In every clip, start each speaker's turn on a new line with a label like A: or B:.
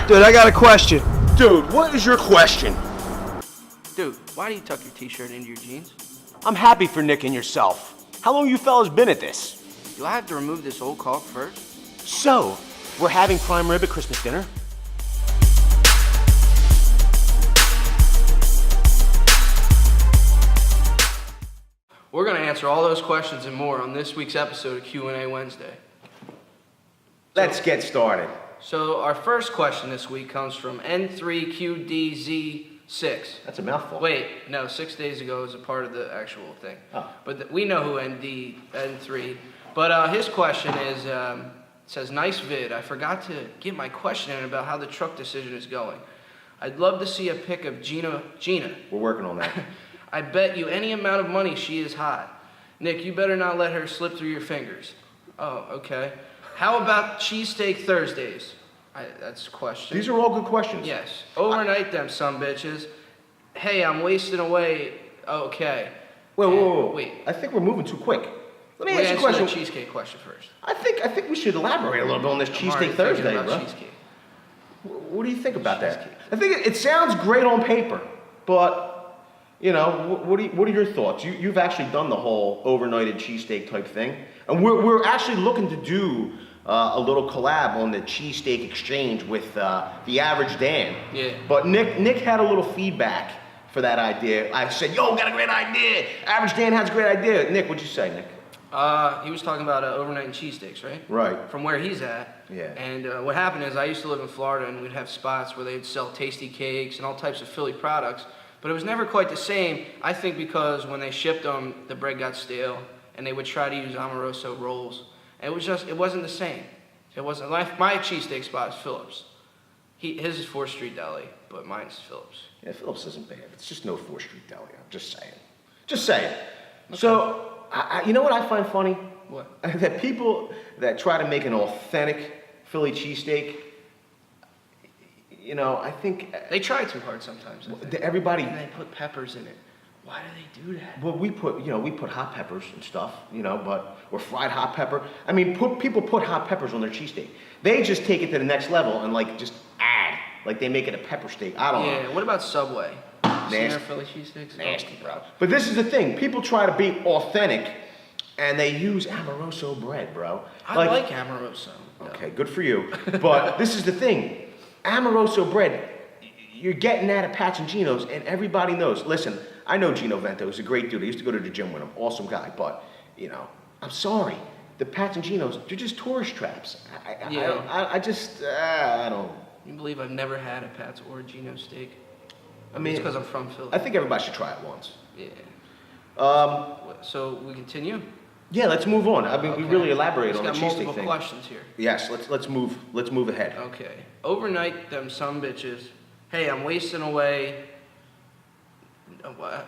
A: Dude, I got a question.
B: Dude, what is your question?
C: Dude, why do you tuck your t-shirt into your jeans?
B: I'm happy for Nick and yourself. How long you fellas been at this?
C: Do I have to remove this old caulk first?
B: So, we're having prime rib at Christmas dinner?
C: We're gonna answer all those questions and more on this week's episode of Q&A Wednesday.
B: Let's get started.
C: So our first question this week comes from N3QDZ6.
B: That's a mouthful.
C: Wait, no, 6 days ago was a part of the actual thing.
B: Oh.
C: But we know who N3. But his question is, says, nice vid. I forgot to get my question in about how the truck decision is going. I'd love to see a pic of Gina.
B: We're working on that.
C: I bet you any amount of money she is hot. Nick, you better not let her slip through your fingers. Oh, okay. How about cheesesteak Thursdays? That's a question.
B: These are all good questions.
C: Yes. Overnight them some bitches. Hey, I'm wasting away. Okay.
B: Wait. I think we're moving too quick. Let me ask you a question.
C: The cheesecake question first.
B: I think we should elaborate a little bit on this cheesesteak Thursday, bro.
C: Cheesecake.
B: What do you think about that? I think it sounds great on paper, but you know, what are your thoughts? You've actually done the whole overnighted cheesesteak type thing, and we're actually looking to do a little collab on the cheesesteak exchange with the Average Dan.
C: Yeah.
B: But Nick had a little feedback for that idea. I said, "Yo, got a great idea. Average Dan has a great idea." Nick, what'd you say, Nick?
C: He was talking about overnight cheesesteaks, right?
B: Right.
C: From where he's at.
B: Yeah.
C: And what happened is I used to live in Florida, and we'd have spots where they'd sell tasty cakes and all types of Philly products. But it was never quite the same, I think, because when they shipped them, the bread got stale, and they would try to use Amoroso rolls. And it wasn't the same. It wasn't. My cheesesteak spot is Phillips. His is 4th Street Deli, but mine's Phillips.
B: Yeah, Phillips isn't bad. It's just no 4th Street Deli. I'm just saying. Okay. So, you know what I find funny?
C: What?
B: That people that try to make an authentic Philly cheesesteak, you know, I think
C: they try too hard sometimes.
B: Everybody.
C: And they put peppers in it. Why do they do that?
B: Well, we put hot peppers and stuff, you know, or fried hot pepper. I mean, people put hot peppers on their cheesesteak. They just take it to the next level and just add, they make it a pepper steak. I don't know.
C: Yeah. What about Subway?
B: Nasty.
C: Philly cheesesteaks?
B: Nasty, bro. But this is the thing. People try to be authentic, and they use Amoroso bread, bro.
C: I like Amoroso.
B: Okay, good for you. But this is the thing. Amoroso bread, you're getting that at Pat's and Gino's, and everybody knows. Listen, I know Gino Vento. He's a great dude. I used to go to the gym with him. Awesome guy. But, you know, I'm sorry. The Pat's and Gino's, they're just tourist traps. I don't.
C: You believe I've never had a Pat's or a Gino steak?
B: I mean,
C: it's because I'm from Philly.
B: I think everybody should try it once.
C: Yeah. So we continue?
B: Yeah, let's move on. I mean, we really elaborate on the cheesesteak thing.
C: We've got multiple questions here.
B: Yes, let's move ahead.
C: Okay. Overnight them some bitches. Hey, I'm wasting away.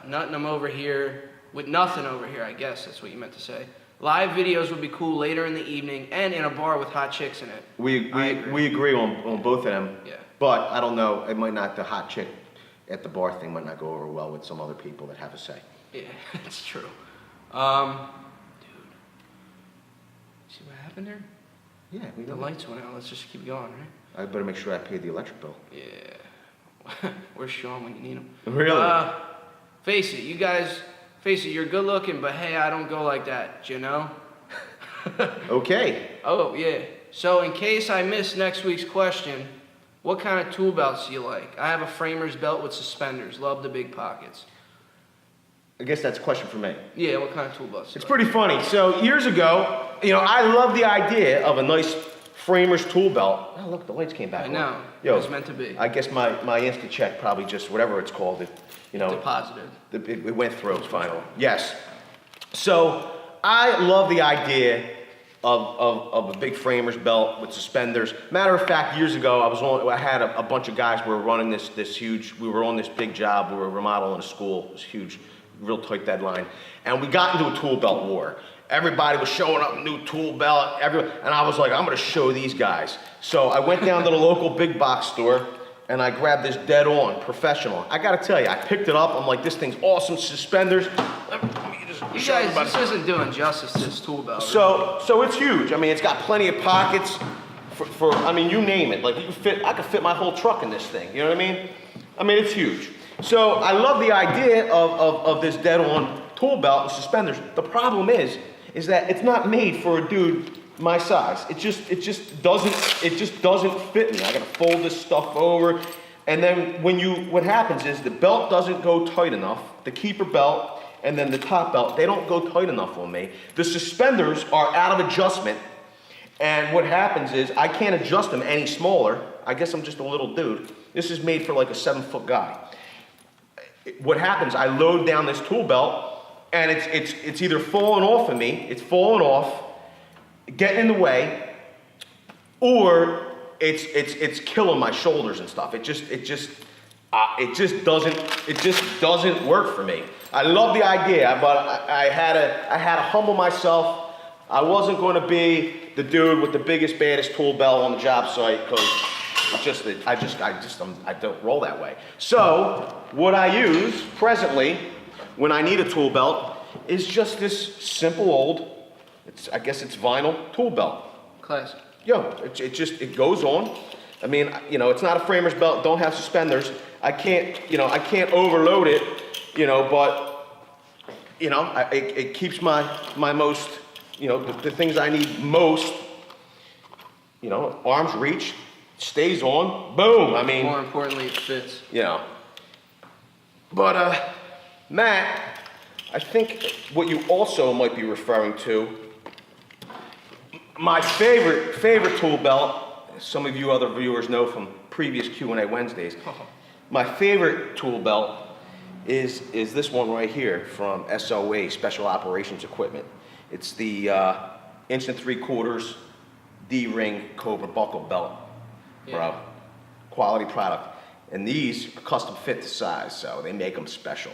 C: Nothing. I'm over here with nothing over here. I guess that's what you meant to say. Live videos would be cool later in the evening and in a bar with hot chicks in it.
B: We agree on both of them.
C: Yeah.
B: But I don't know. It might not. The hot chick at the bar thing might not go over well with some other people that have a say.
C: Yeah, it's true. Dude, see what happened there?
B: Yeah,
C: the lights went out. Let's just keep going, right?
B: I better make sure I pay the electric bill.
C: Yeah. Where's Shawn when you need him?
B: Really?
C: Face it, you guys. Face it, you're good looking, but hey, I don't go like that, you know?
B: Okay.
C: Oh, yeah. So in case I miss next week's question, what kind of tool belts do you like? I have a framer's belt with suspenders. Love the big pockets.
B: I guess that's a question for me.
C: Yeah, what kind of tool belts?
B: It's pretty funny. So years ago, you know, I love the idea of a nice framer's tool belt. Oh, look, the lights came back on.
C: I know.
B: Yo,
C: it was meant to be.
B: I guess my Insta-Check probably just, whatever it's called,
C: deposited.
B: It went through finally. Yes. So I love the idea of a big framer's belt with suspenders. Matter of fact, years ago, I had a bunch of guys who were running this huge, we were on this big job, we were remodeling a school, it was huge, real tight deadline, and we got into a tool belt war. Everybody was showing up a new tool belt, and I was like, I'm gonna show these guys. So I went down to the local big box store, and I grabbed this dead on professional. I gotta tell you, I picked it up, I'm like, this thing's awesome, suspenders.
C: You guys, this isn't doing justice to this tool belt.
B: So it's huge. I mean, it's got plenty of pockets, I mean, you name it. Like I could fit my whole truck in this thing. You know what I mean? I mean, it's huge. So I love the idea of this dead-on tool belt and suspenders. The problem is that it's not made for a dude my size. It just doesn't fit me. I gotta fold this stuff over, and then what happens is the belt doesn't go tight enough. The keeper belt and then the top belt, they don't go tight enough on me. The suspenders are out of adjustment, and what happens is I can't adjust them any smaller. I guess I'm just a little dude. This is made for like a 7-foot guy. What happens, I load down this tool belt, and it's either falling off of me, it's falling off, getting in the way, or it's killing my shoulders and stuff. It just doesn't work for me. I love the idea, but I had to humble myself. I wasn't going to be the dude with the biggest, baddest tool belt on the job site, because I don't roll that way. So what I use presently when I need a tool belt is just this simple old, I guess it's vinyl tool belt.
C: Classic.
B: Yo, it goes on. I mean, it's not a framer's belt, don't have suspenders. I can't overload it, but, it keeps my most, the things I need most, arm's reach, stays on, boom, I mean.
C: More importantly, it fits.
B: But, Matt, I think what you also might be referring to, my favorite tool belt, some of you other viewers know from previous Q&A Wednesdays, my favorite tool belt is this one right here from SOA, Special Operations Equipment. It's the 1 3/4 D-ring Cobra buckle belt, bro. Quality product. And these are custom fit to size, so they make them special.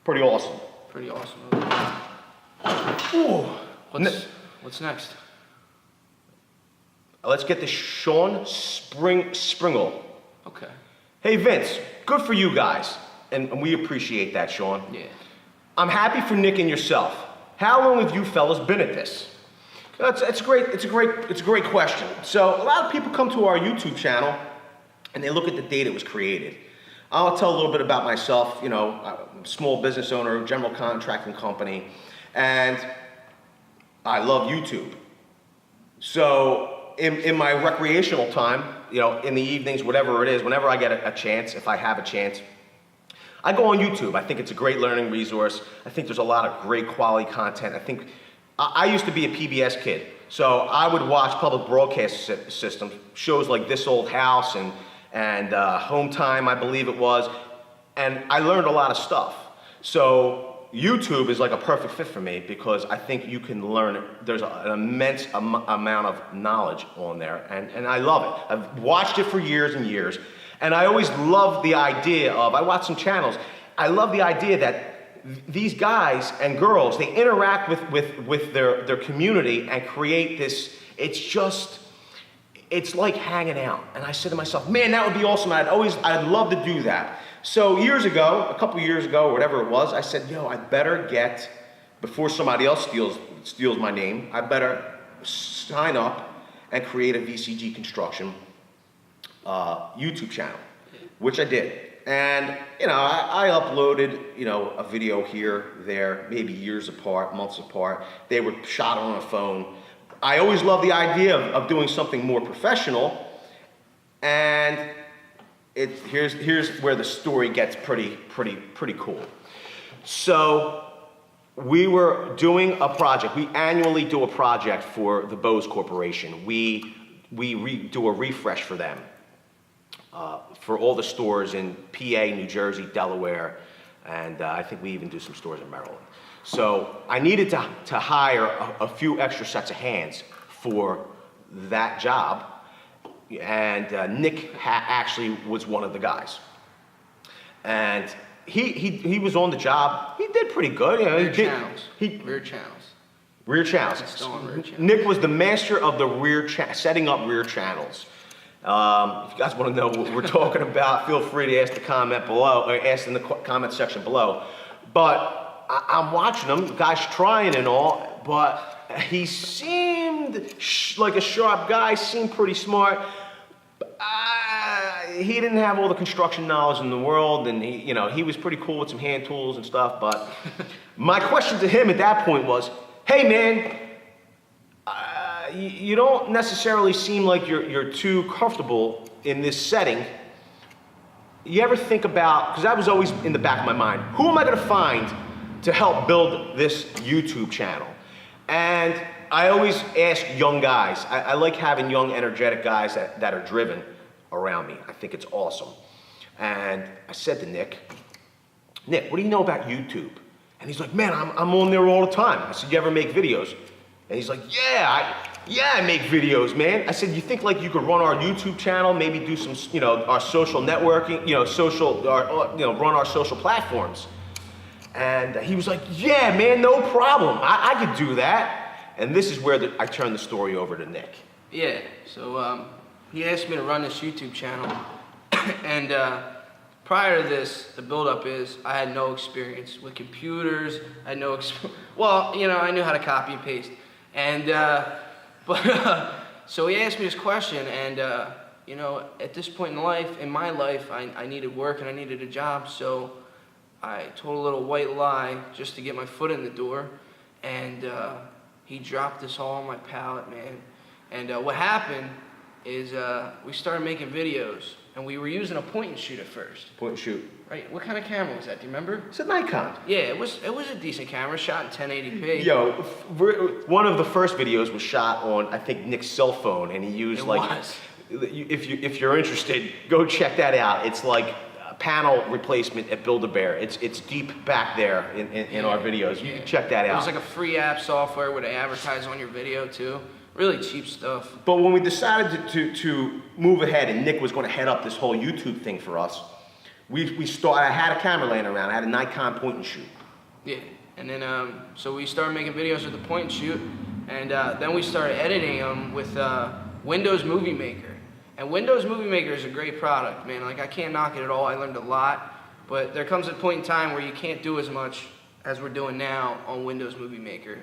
B: Pretty awesome.
C: Pretty awesome.
B: Ooh.
C: What's next?
B: Let's get to Shawn Springall.
C: Okay.
B: Hey Vince, good for you guys, and we appreciate that, Shawn.
C: Yeah.
B: I'm happy for Nick and yourself. How long have you fellas been at this? It's a great question. So a lot of people come to our YouTube channel and they look at the date it was created. I'll tell a little bit about myself. I'm a small business owner, general contracting company, and I love YouTube. So in my recreational time, in the evenings, whatever it is, whenever I get a chance, if I have a chance, I go on YouTube. I think it's a great learning resource. I think there's a lot of great quality content. I used to be a PBS kid, so I would watch public broadcast systems, shows like This Old House and Home Time, I believe it was, and I learned a lot of stuff. So YouTube is like a perfect fit for me because I think you can learn, there's an immense amount of knowledge on there, and I love it. I've watched it for years and years, and I always love the idea of, I watch some channels, I love the idea that these guys and girls, they interact with their community and create this, it's like hanging out. And I said to myself, man, that would be awesome. I'd love to do that. So a couple years ago, or whatever it was, I said, I better get, before somebody else steals my name, I better sign up and create a VCG Construction YouTube channel, which I did. And, I uploaded, a video here, there, maybe years apart, months apart. They were shot on a phone. I always loved the idea of doing something more professional, and here's where the story gets pretty cool. So we were doing a project. We annually do a project for the Bose Corporation. We do a refresh for them, for all the stores in PA, New Jersey, Delaware, and I think we even do some stores in Maryland. So I needed to hire a few extra sets of hands for that job, and Nick actually was one of the guys. And he was on the job. He did pretty good.
C: Rear channels.
B: Rear channels. Nick was the master of the setting up rear channels. If you guys want to know what we're talking about, feel free to ask the comment below, or ask in the comment section below. But I'm watching him, the guy's trying and all, but he seemed like a sharp guy, seemed pretty smart. He didn't have all the construction knowledge in the world, and he was pretty cool with some hand tools and stuff. But my question to him at that point was, "Hey, man, you don't necessarily seem like you're too comfortable in this setting. You ever think about?" Because that was always in the back of my mind. Who am I going to find to help build this YouTube channel? And I always ask young guys. I like having young, energetic guys that are driven around me. I think it's awesome. And I said to Nick, what do you know about YouTube? And he's like, "Man, I'm on there all the time." I said, "You ever make videos?" And he's like, "Yeah, I make videos, man." I said, "You think like you could run our YouTube channel, maybe do some, our social networking, run our social platforms?" And he was like, "Yeah, man, no problem. I could do that." And this is where I turned the story over to Nick.
C: Yeah, so he asked me to run this YouTube channel. And prior to this, the build-up is I had no experience with computers. I had no I knew how to copy and paste. And, so he asked me this question, and, at this point in my life, I needed work and I needed a job, so I told a little white lie just to get my foot in the door, and he dropped this all on my palate, man. And what happened is we started making videos, and we were using a point and shoot at first.
B: Point and shoot.
C: Right? What kind of camera was that? Do you remember?
B: It's a Nikon.
C: Yeah, it was a decent camera, shot in 1080p.
B: Yo, one of the first videos was shot on, I think, Nick's cell phone, and he used if you're interested, go check that out. It's like a panel replacement at Build-A-Bear. It's deep back there in our videos. You can check that out.
C: It was like a free app software where they advertise on your video too. Really cheap stuff.
B: But when we decided to move ahead, and Nick was going to head up this whole YouTube thing for us, I had a camera laying around. I had a Nikon point and shoot.
C: Yeah, and then so we started making videos with the point and shoot, and then we started editing them with Windows Movie Maker. And Windows Movie Maker is a great product, man. Like, I can't knock it at all. I learned a lot, but there comes a point in time where you can't do as much as we're doing now on Windows Movie Maker.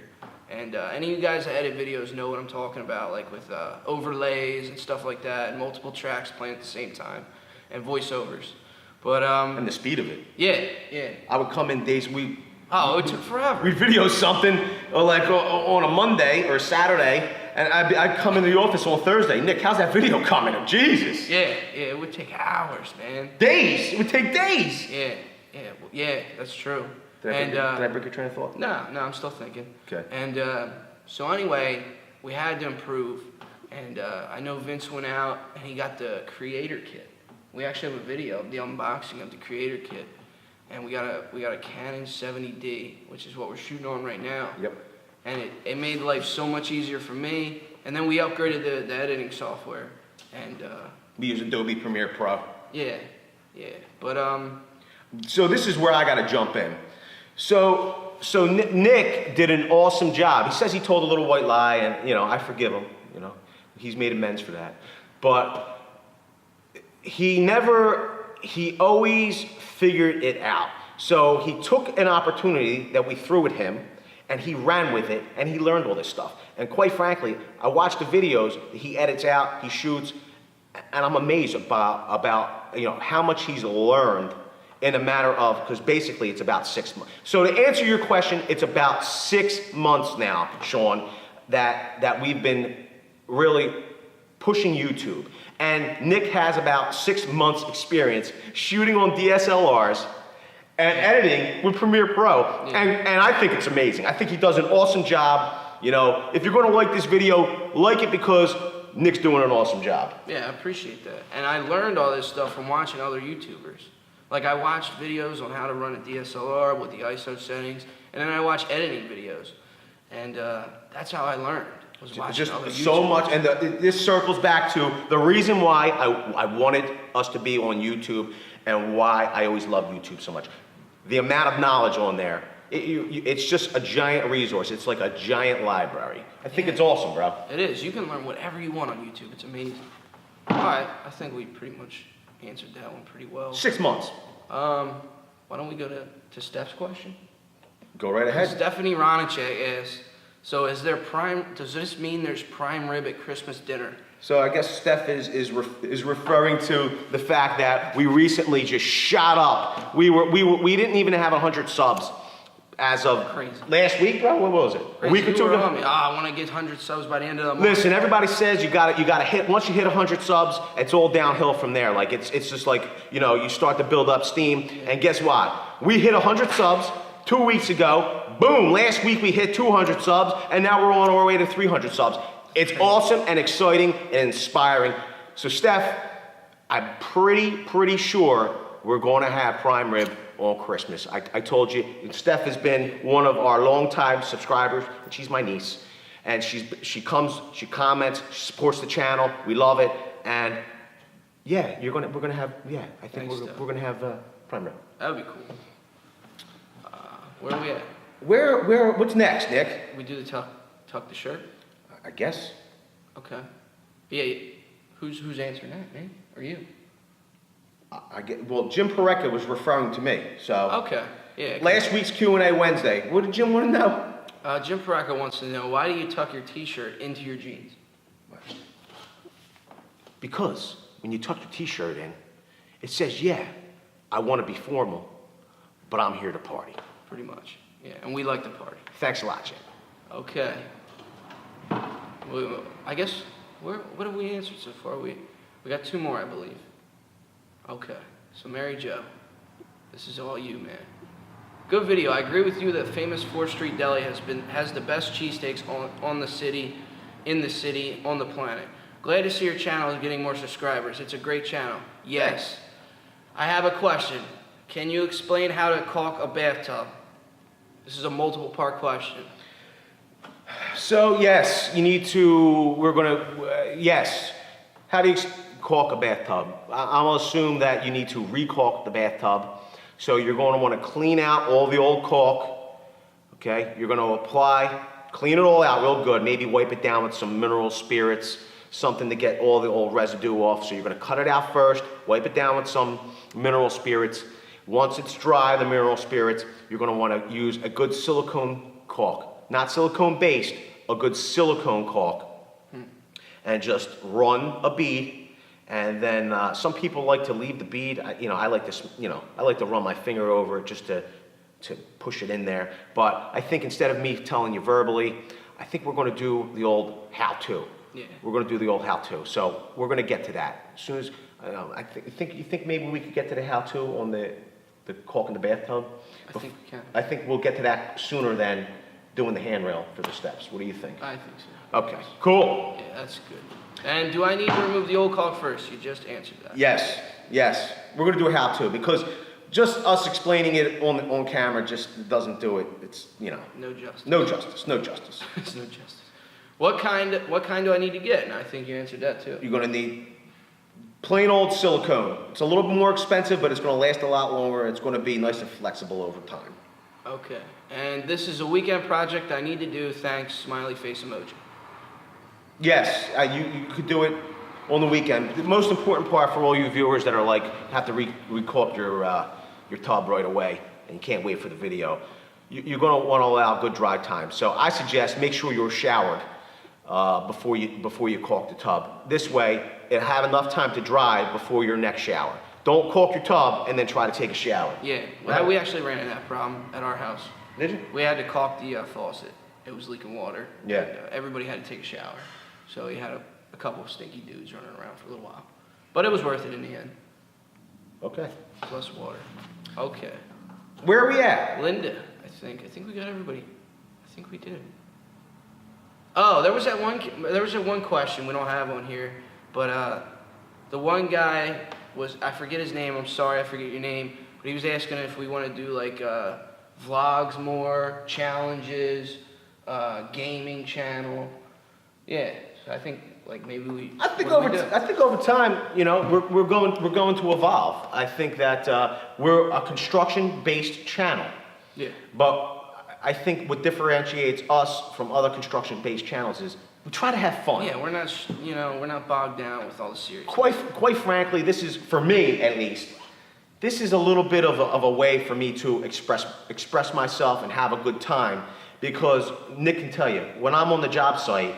C: And any of you guys that edit videos know what I'm talking about, like with overlays and stuff like that, and multiple tracks playing at the same time, and voiceovers. But
B: and the speed of it.
C: Yeah.
B: I would come in days
C: it took forever.
B: We'd video something like on a Monday or Saturday, and I'd come into the office on Thursday. "Nick, how's that video coming?" Jesus.
C: Yeah, it would take hours, man.
B: Days. It would take days.
C: Yeah, that's true.
B: Did I break your train of thought?
C: No, I'm still thinking.
B: Okay.
C: And so anyway, we had to improve, and I know Vince went out and he got the creator kit. We actually have a video of the unboxing of the creator kit, and we got a Canon 70D, which is what we're shooting on right now.
B: Yep.
C: And it made life so much easier for me. And then we upgraded the editing software, and
B: we use Adobe Premiere Pro.
C: Yeah. But
B: So this is where I got to jump in. So Nick did an awesome job. He says he told a little white lie, and I forgive him. He's made amends for that. But he always figured it out. So he took an opportunity that we threw at him, and he ran with it, and he learned all this stuff. And quite frankly, I watch the videos he edits out, he shoots, and I'm amazed about how much he's learned in a matter of, because basically it's about 6 months. So to answer your question, it's about 6 months now, Shawn, that we've been really pushing YouTube. And Nick has about 6 months experience shooting on DSLRs and editing with Premiere Pro. Yeah. And I think it's amazing. I think he does an awesome job. If you're gonna like this video, like it because Nick's doing an awesome job.
C: Yeah, I appreciate that. And I learned all this stuff from watching other YouTubers. Like, I watched videos on how to run a DSLR with the ISO settings, and then I watched editing videos. And that's how I learned. Was watching
B: just
C: other
B: so
C: YouTubers.
B: much, and this circles back to the reason why I wanted us to be on YouTube and why I always love YouTube so much. The amount of knowledge on there, it's just a giant resource. It's like a giant library. I think it's awesome, bro.
C: It is. You can learn whatever you want on YouTube. It's amazing. All right, I think we pretty much answered that one pretty well.
B: 6 months.
C: Why don't we go to Steph's question?
B: Go right ahead.
C: Stephanie Ronichek asks, So does this mean there's prime rib at Christmas dinner?
B: So I guess Steph is referring to the fact that we recently just shot up. We didn't even have 100 subs as of
C: Crazy.
B: Last week, bro. What was it?
C: Crazy.
B: A week or two ago?
C: I want to get 100 subs by the end of the month.
B: Listen, everybody says you got to hit. Once you hit 100 subs, it's all downhill from there. Like it's just like you start to build up steam. And guess what? We hit 100 subs 2 weeks ago. Boom! Last week we hit 200 subs, and now we're on our way to 300 subs. It's awesome and exciting and inspiring. So Steph, I'm pretty sure we're going to have prime rib on Christmas. I told you, Steph has been one of our longtime subscribers, and she's my niece. And she comes, she comments, she supports the channel. We love it, and yeah, we're gonna have I think
C: Thanks,
B: we're gonna have prime rib.
C: That would be cool. Where are we at?
B: Where? What's next, Nick?
C: We do the tuck the shirt.
B: I guess.
C: Okay. Yeah. Who's answering that, me or you?
B: Well, Jim Parecka was referring to me. So.
C: Okay. Yeah.
B: Last week's Q&A Wednesday. What did Jim want to know?
C: Jim Parecka wants to know, why do you tuck your T-shirt into your jeans?
B: Because when you tuck your T-shirt in, it says, "Yeah, I want to be formal, but I'm here to party."
C: Pretty much. Yeah. And we like to party.
B: Thanks a lot, Jim.
C: Okay. I guess, what have we answered so far? We got 2 more, I believe. Okay, so Mary Jo, this is all you, man. Good video. I agree with you that famous 4th Street Deli has the best cheesesteaks in the city, on the planet. Glad to see your channel is getting more subscribers. It's a great channel. Yes.
B: Thanks.
C: I have a question. Can you explain how to caulk a bathtub? This is a multiple part question.
B: So yes, you need to. Yes. How do you caulk a bathtub? I'll assume that you need to re-caulk the bathtub. So you're going to want to clean out all the old caulk. Okay. You're going to clean it all out real good. Maybe wipe it down with some mineral spirits, something to get all the old residue off. So you're going to cut it out first. Wipe it down with some mineral spirits. Once it's dry, the mineral spirits, you're going to want to use a good silicone caulk. Not silicone based, a good silicone caulk. And just run a bead. And then some people like to leave the bead. I like to run my finger over it just to push it in there. But I think instead of me telling you verbally, I think we're going to do the old how-to.
C: Yeah.
B: We're going to do the old how-to. So we're going to get to that. As soon as, you think maybe we could get to the how-to on the caulk in the bathtub?
C: I think we can.
B: I think we'll get to that sooner than doing the handrail for the steps. What do you think?
C: I think so.
B: Okay, cool.
C: Yeah, that's good. And do I need to remove the old caulk first? You just answered that.
B: Yes. We're going to do a how-to because just us explaining it on camera just doesn't do it. It's,
C: No justice.
B: No justice. No justice.
C: It's no justice. What kind do I need to get? And I think you answered that too.
B: You're going to need plain old silicone. It's a little bit more expensive, but it's going to last a lot longer. It's going to be nice and flexible over time.
C: Okay. And this is a weekend project I need to do. Thanks, smiley face emoji.
B: Yes, you could do it on the weekend. The most important part for all you viewers that are like, have to re-caulk your tub right away and you can't wait for the video, you're going to want to allow good dry time. So I suggest make sure you're showered before you caulk the tub. This way, it'll have enough time to dry before your next shower. Don't caulk your tub and then try to take a shower.
C: Yeah, well, we actually ran into that problem at our house.
B: Did you?
C: We had to caulk the faucet. It was leaking water.
B: Yeah.
C: And, everybody had to take a shower. So we had a couple of stinky dudes running around for a little while. But it was worth it in the end.
B: Okay.
C: Plus water. Okay.
B: Where are we at?
C: Linda, I think we got everybody. I think we did. Oh, there was that one question we don't have on here, but the one guy was, I forget his name, I'm sorry, I forget your name, but he was asking if we want to do like vlogs more, challenges, gaming channel. Yeah, so I think like maybe we.
B: I think over time, we're going to evolve. I think that we're a construction-based channel.
C: Yeah.
B: But I think what differentiates us from other construction-based channels is we try to have fun.
C: Yeah, we're not bogged down with all the serious.
B: Quite frankly, this is, for me at least, this is a little bit of a way for me to express myself and have a good time, because Nick can tell you, when I'm on the job site,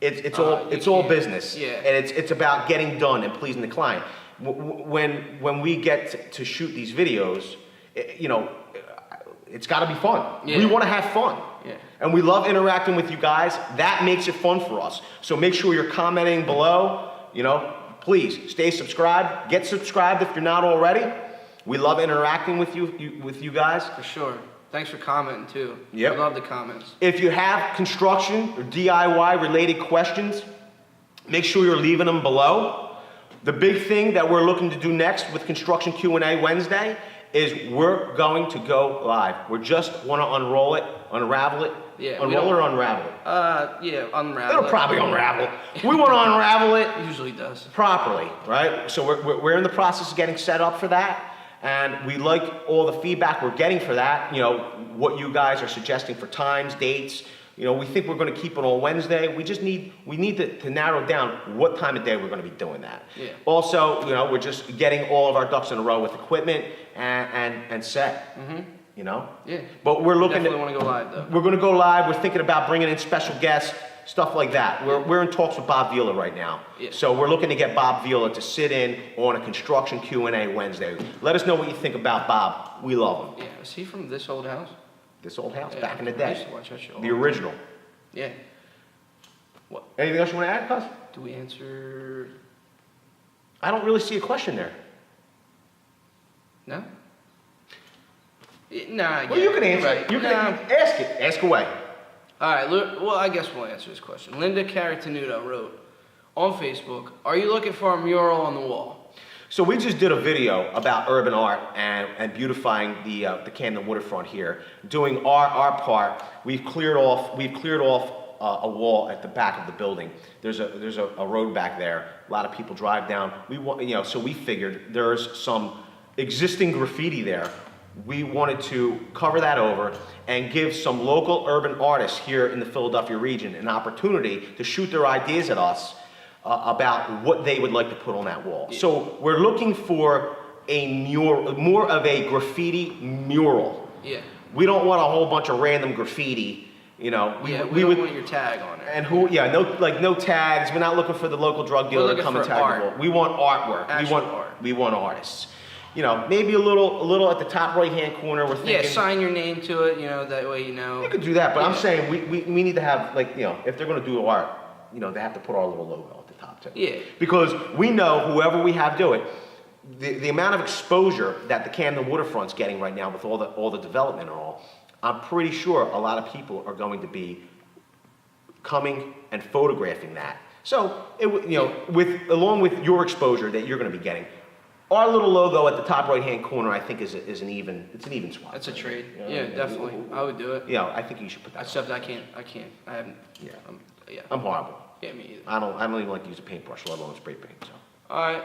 B: it's all business.
C: Yeah.
B: And it's about getting done and pleasing the client. When we get to shoot these videos, it's got to be fun.
C: Yeah.
B: We want to have fun.
C: Yeah.
B: And we love interacting with you guys. That makes it fun for us. So make sure you're commenting below. Please stay subscribed. Get subscribed if you're not already. We love interacting with you guys.
C: For sure. Thanks for commenting too.
B: Yep.
C: I love the comments.
B: If you have construction or DIY related questions, make sure you're leaving them below. The big thing that we're looking to do next with Construction Q&A Wednesday is we're going to go live. We just want to unravel it.
C: Yeah,
B: Unroll or unravel it?
C: Yeah, unravel.
B: It'll probably unravel. We want to unravel it.
C: It usually does.
B: Properly, right? So we're in the process of getting set up for that. And we like all the feedback we're getting for that. What you guys are suggesting for times, dates. We think we're going to keep it on Wednesday. We need to narrow down what time of day we're going to be doing that.
C: Yeah.
B: Also, we're just getting all of our ducks in a row with equipment and set.
C: Mm-hmm.
B: Yeah. But we're looking
C: Definitely want to go live though.
B: We're going to go live. We're thinking about bringing in special guests, stuff like that. We're in talks with Bob Vila right now.
C: Yeah.
B: So we're looking to get Bob Vila to sit in on a construction Q&A Wednesday. Let us know what you think about Bob. We love him.
C: Yeah. Is he from this old house?
B: This old house,
C: Yeah,
B: back in the
C: I
B: day.
C: used to watch that show.
B: The original.
C: Yeah. What?
B: Anything else you want to add, Cuz?
C: Do we answer?
B: I don't really see a question there.
C: No. Nah.
B: Well,
C: yeah,
B: you can answer
C: right.
B: it. You can
C: Nah.
B: ask it. Ask away.
C: All right. Well, I guess we'll answer this question. Linda Caratanudo wrote on Facebook, "Are you looking for a mural on the wall?"
B: So we just did a video about urban art and beautifying the Camden waterfront here. Doing our part, we've cleared off a wall at the back of the building. There's a road back there. A lot of people drive down. So we figured there's some existing graffiti there. We wanted to cover that over and give some local urban artists here in the Philadelphia region an opportunity to shoot their ideas at us about what they would like to put on that wall.
C: Yeah.
B: So we're looking for a mural, more of a graffiti mural.
C: Yeah.
B: We don't want a whole bunch of random graffiti,
C: We don't want your tag on it.
B: And no tags. We're not looking for the local drug dealer to come and tag the wall. We want artwork. We want artists. Maybe a little at the top right-hand corner. We're thinking.
C: Yeah, sign your name to it. That way you know.
B: You could do that, but
C: Yeah.
B: I'm saying we need to have if they're going to do art, they have to put our little logo at the top too.
C: Yeah.
B: Because we know whoever we have do it, the amount of exposure that the Camden waterfront's getting right now with all the development and all, I'm pretty sure a lot of people are going to be coming and photographing that. So along with your exposure that you're going to be getting, our little logo at the top right-hand corner, I think, is an even swap.
C: That's a trade. Yeah, definitely. I would do it.
B: I think you should put that.
C: Except I can't. I haven't.
B: Yeah.
C: Yeah.
B: I'm horrible.
C: Yeah, me either.
B: I don't even like to use a paintbrush, let alone spray paint. So.
C: All right.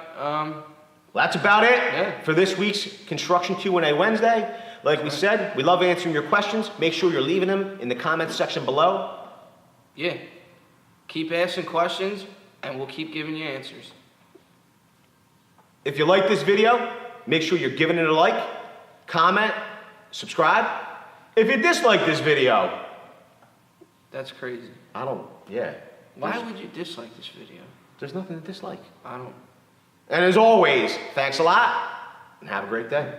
B: Well, that's about it
C: Yeah.
B: for this week's Construction Q&A Wednesday. Like we said, we love answering your questions. Make sure you're leaving them in the comments section below.
C: Yeah. Keep asking questions, and we'll keep giving you answers.
B: If you like this video, make sure you're giving it a like, comment, subscribe. If you dislike this video,
C: That's crazy. Why would you dislike this video?
B: There's nothing to dislike.
C: I don't.
B: And as always, thanks a lot, and have a great day.